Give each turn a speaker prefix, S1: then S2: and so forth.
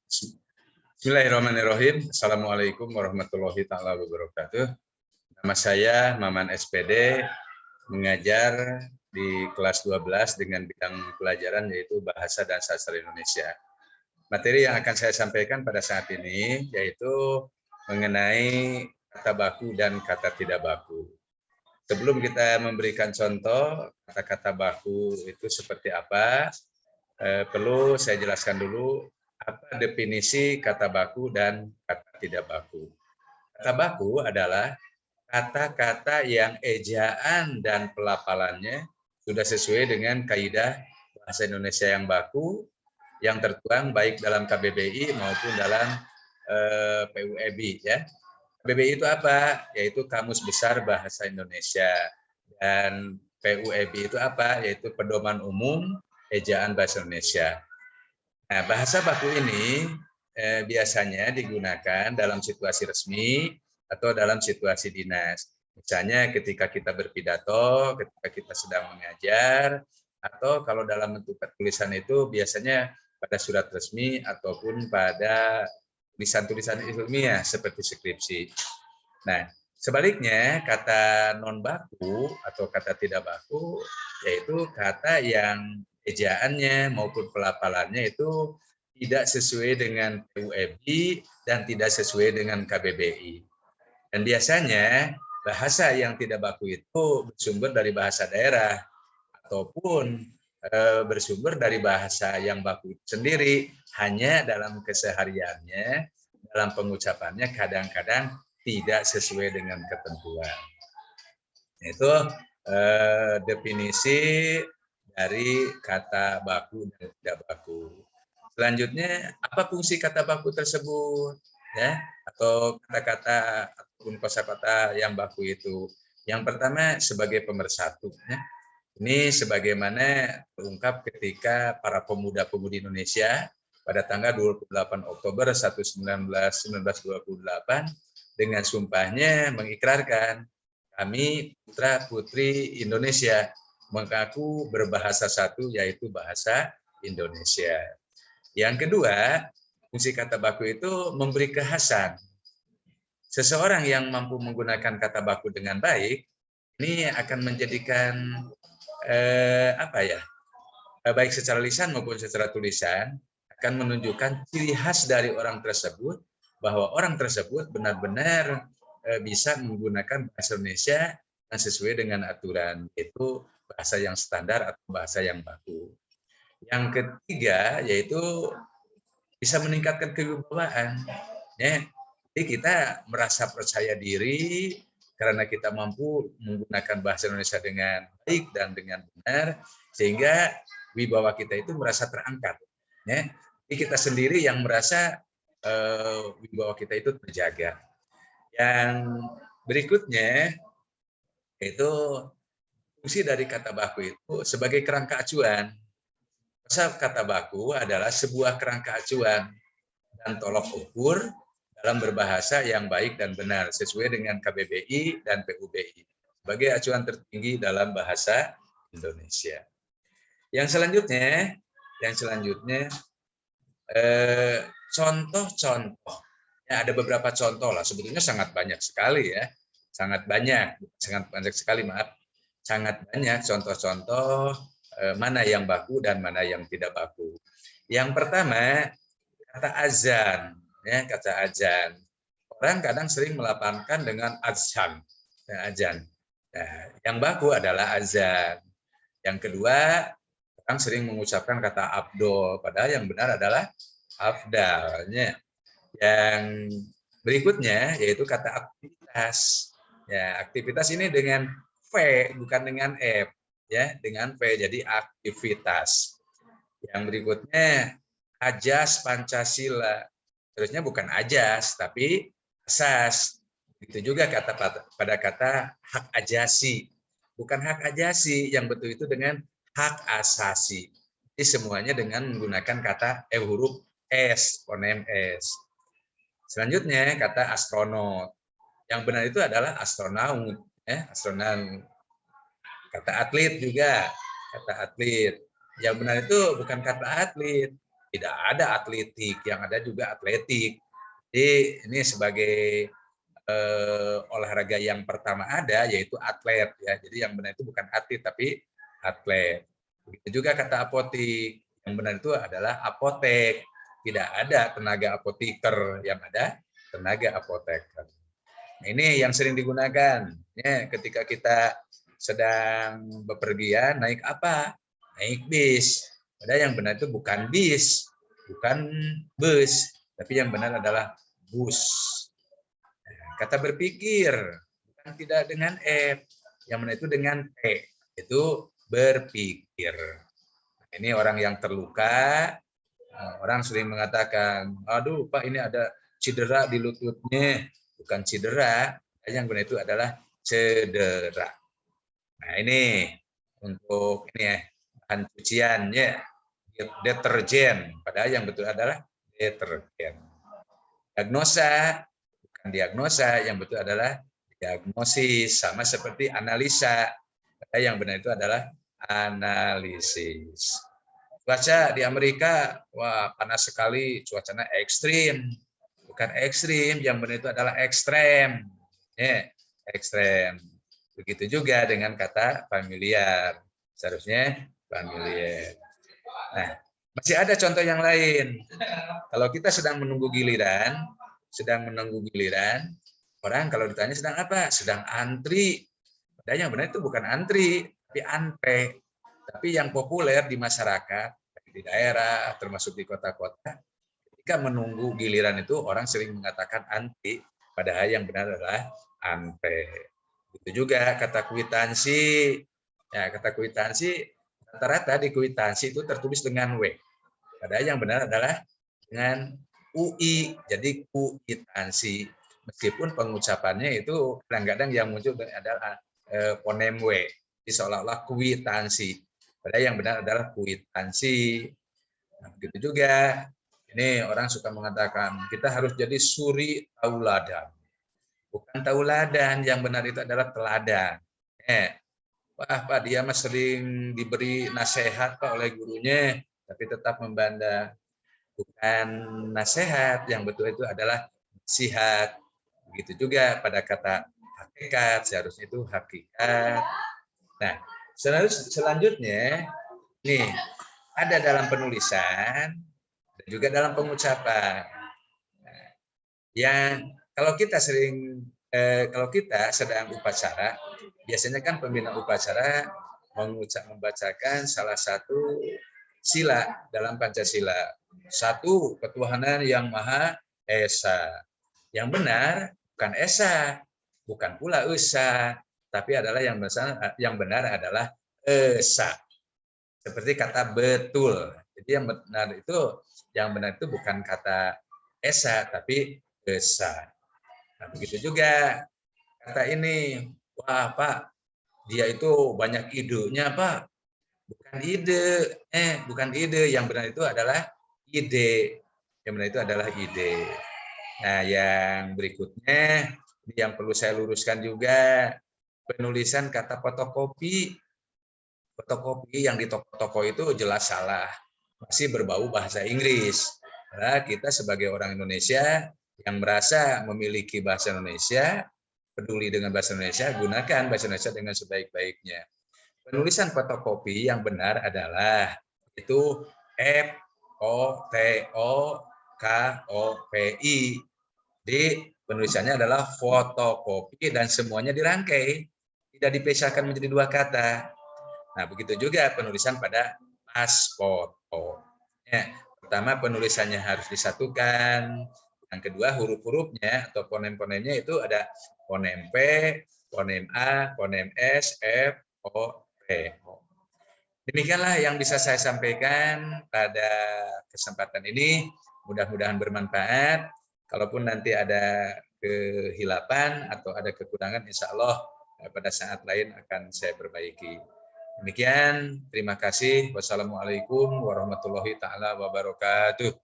S1: Bismillahirrahmanirrahim. Assalamualaikum warahmatullahi taala wabarakatuh. Nama saya Maman SPD, mengajar di kelas 12 dengan bidang pelajaran yaitu Bahasa dan Sastra Indonesia. Materi yang akan saya sampaikan pada saat ini yaitu mengenai kata baku dan kata tidak baku. Sebelum kita memberikan contoh kata-kata baku itu seperti apa, perlu saya jelaskan dulu apa definisi kata baku dan kata tidak baku. Kata baku adalah kata-kata yang ejaan dan pelafalannya sudah sesuai dengan kaidah bahasa Indonesia yang baku yang tertuang baik dalam KBBI maupun dalam PUEB ya. KBBI itu apa? Yaitu Kamus Besar Bahasa Indonesia. Dan PUEB itu apa? Yaitu Pedoman Umum Ejaan Bahasa Indonesia. Nah, bahasa baku ini biasanya digunakan dalam situasi resmi atau dalam situasi dinas. Misalnya ketika kita berpidato, ketika kita sedang mengajar, atau kalau dalam bentuk tulisan itu biasanya pada surat resmi ataupun pada tulisan-tulisan ilmiah seperti skripsi. Nah, sebaliknya kata non baku atau kata tidak baku yaitu kata yang ejaannya maupun pelafalannya itu tidak sesuai dengan PUEB dan tidak sesuai dengan KBBI. Dan biasanya bahasa yang tidak baku itu bersumber dari bahasa daerah ataupun bersumber dari bahasa yang baku itu sendiri, hanya dalam kesehariannya, dalam pengucapannya kadang-kadang tidak sesuai dengan ketentuan. Itu definisi dari kata baku dan tidak baku. Selanjutnya, apa fungsi kata baku tersebut? Ya, atau kata-kata ataupun kosakata yang baku itu. Yang pertama sebagai pemersatu. Ya. Ini sebagaimana terungkap ketika para pemuda-pemudi Indonesia pada tanggal 28 Oktober 1928 dengan sumpahnya mengikrarkan kami putra-putri Indonesia mengaku berbahasa satu yaitu bahasa Indonesia. Yang kedua, fungsi kata baku itu memberi kekhasan. Seseorang yang mampu menggunakan kata baku dengan baik ini akan menjadikan baik secara lisan maupun secara tulisan akan menunjukkan ciri khas dari orang tersebut bahwa orang tersebut benar-benar bisa menggunakan bahasa Indonesia yang sesuai dengan aturan, yaitu bahasa yang standar atau bahasa yang baku. Yang ketiga yaitu bisa meningkatkan kewibawaan. Ya. Jadi kita merasa percaya diri karena kita mampu menggunakan bahasa Indonesia dengan baik dan dengan benar, sehingga wibawa kita itu merasa terangkat. Ya. Jadi kita sendiri yang merasa wibawa kita itu terjaga. Yang berikutnya itu fungsi dari kata baku itu sebagai kerangka acuan. Kata baku adalah sebuah kerangka acuan dan tolok ukur dalam berbahasa yang baik dan benar sesuai dengan KBBI dan PUBI sebagai acuan tertinggi dalam bahasa Indonesia. Yang selanjutnya contoh-contoh. Ya, ada beberapa contoh lah, sebetulnya sangat banyak sekali ya. Sangat banyak sekali, maaf. Sangat banyak contoh-contoh mana yang baku dan mana yang tidak baku. Yang pertama, kata azan, ya, kata azan. Orang kadang sering melafalkan dengan azan, ya, azan. Nah, yang baku adalah azan. Yang kedua, orang sering mengucapkan kata abdol, padahal yang benar adalah afdalnya. Yang berikutnya yaitu kata aktivitas. Ya, aktivitas ini dengan V bukan dengan F, ya, dengan V jadi aktivitas. Yang berikutnya ajas Pancasila. Terusnya bukan ajas tapi asas. Itu juga kata pada kata hak ajasi. Bukan hak ajasi, yang betul itu dengan hak asasi. Jadi semuanya dengan menggunakan kata huruf S, fonem S. Selanjutnya kata astronot. Yang benar itu adalah astronaut, ya, astronaut. Kata atlet juga, kata atlet. Yang benar itu bukan kata atlet, Tidak ada atletik, yang ada juga atletik. Jadi ini sebagai olahraga yang pertama ada yaitu atlet ya. Jadi yang benar itu bukan atlet tapi atlet. Begitu juga kata apotik. Yang benar itu adalah apotek. Tidak ada tenaga apoteker, yang ada tenaga apoteker. Nah, ini yang sering digunakan ya, ketika kita sedang bepergian naik apa? Naik bis. Padahal yang benar itu bukan bis, bukan bus, tapi yang benar adalah bus. Kata berpikir, bukan tidak dengan F, yang benar itu dengan P, itu berpikir. Ini orang yang terluka, orang sering mengatakan, aduh Pak ini ada cedera di lututnya. Bukan cedera, yang benar itu adalah cedera. Nah ini untuk ini ya, bahan cuciannya, deterjen, padahal yang betul adalah deterjen. Diagnosa, bukan diagnosa, yang betul adalah diagnosis, sama seperti analisa, padahal yang benar itu adalah analisis. Cuaca di Amerika, wah panas sekali, cuacanya ekstrim. Bukan ekstrim, yang benar itu adalah ekstrem. Ya, ekstrem. Begitu juga dengan kata familiar. Seharusnya familiar. Nah, masih ada contoh yang lain. Kalau kita sedang menunggu giliran, orang kalau ditanya sedang apa? Sedang antri. Padahal yang benar itu bukan antri, tapi antre. Tapi yang populer di masyarakat, di daerah, termasuk di kota-kota, ketika menunggu giliran itu orang sering mengatakan antri, padahal yang benar adalah antre. Itu juga kata kwitansi. Ya, kata kwitansi rata-rata di kwitansi itu tertulis dengan W. Padahal yang benar adalah dengan UI, jadi kwitansi. Meskipun pengucapannya itu kadang-kadang yang muncul adalah fonem W, jadi seolah-olah kwitansi. Padahal yang benar adalah kwitansi. Nah, begitu juga, ini orang suka mengatakan, kita harus jadi suri tauladan. Bukan tauladan, yang benar itu adalah teladan. Wah Pak, dia mah sering diberi nasihat Pak oleh gurunya, tapi tetap membanda. Bukan nasihat, yang betul itu adalah nasihat. Begitu juga pada kata hakikat, seharusnya itu hakikat. Nah, selanjutnya, nih, ada dalam penulisan, dan juga dalam pengucapan. Nah, yang kalau kita sedang upacara, biasanya kan pembina upacara membacakan salah satu sila dalam Pancasila. Satu, ketuhanan yang Maha Esa. Yang benar bukan Esa, bukan pula Esa, tapi adalah yang benar adalah Esa. Seperti kata betul. Jadi yang benar itu bukan kata Esa, tapi Esa. Nah, begitu juga kata ini, wah Pak, dia itu banyak idenya Pak. Bukan ide, yang benar itu adalah ide. Yang benar itu adalah ide. Nah, yang berikutnya, yang perlu saya luruskan juga, penulisan kata fotokopi. Fotokopi yang di toko-toko itu jelas salah. Masih berbau bahasa Inggris. Nah, kita sebagai orang Indonesia yang merasa memiliki bahasa Indonesia, peduli dengan bahasa Indonesia, gunakan bahasa Indonesia dengan sebaik-baiknya. Penulisan fotokopi yang benar adalah itu FOTOKOPI. Jadi penulisannya adalah fotokopi dan semuanya dirangkai, tidak dipisahkan menjadi dua kata. Nah, begitu juga penulisan pada paspor. Ya, pertama penulisannya harus disatukan. Yang kedua huruf-hurufnya atau fonem-fonemnya itu ada fonem P, fonem A, fonem S, F, O, P. Demikianlah yang bisa saya sampaikan pada kesempatan ini. Mudah-mudahan bermanfaat. Kalaupun nanti ada kehilapan atau ada kekurangan, insya Allah pada saat lain akan saya perbaiki. Demikian, terima kasih. Wassalamualaikum warahmatullahi taala wabarakatuh.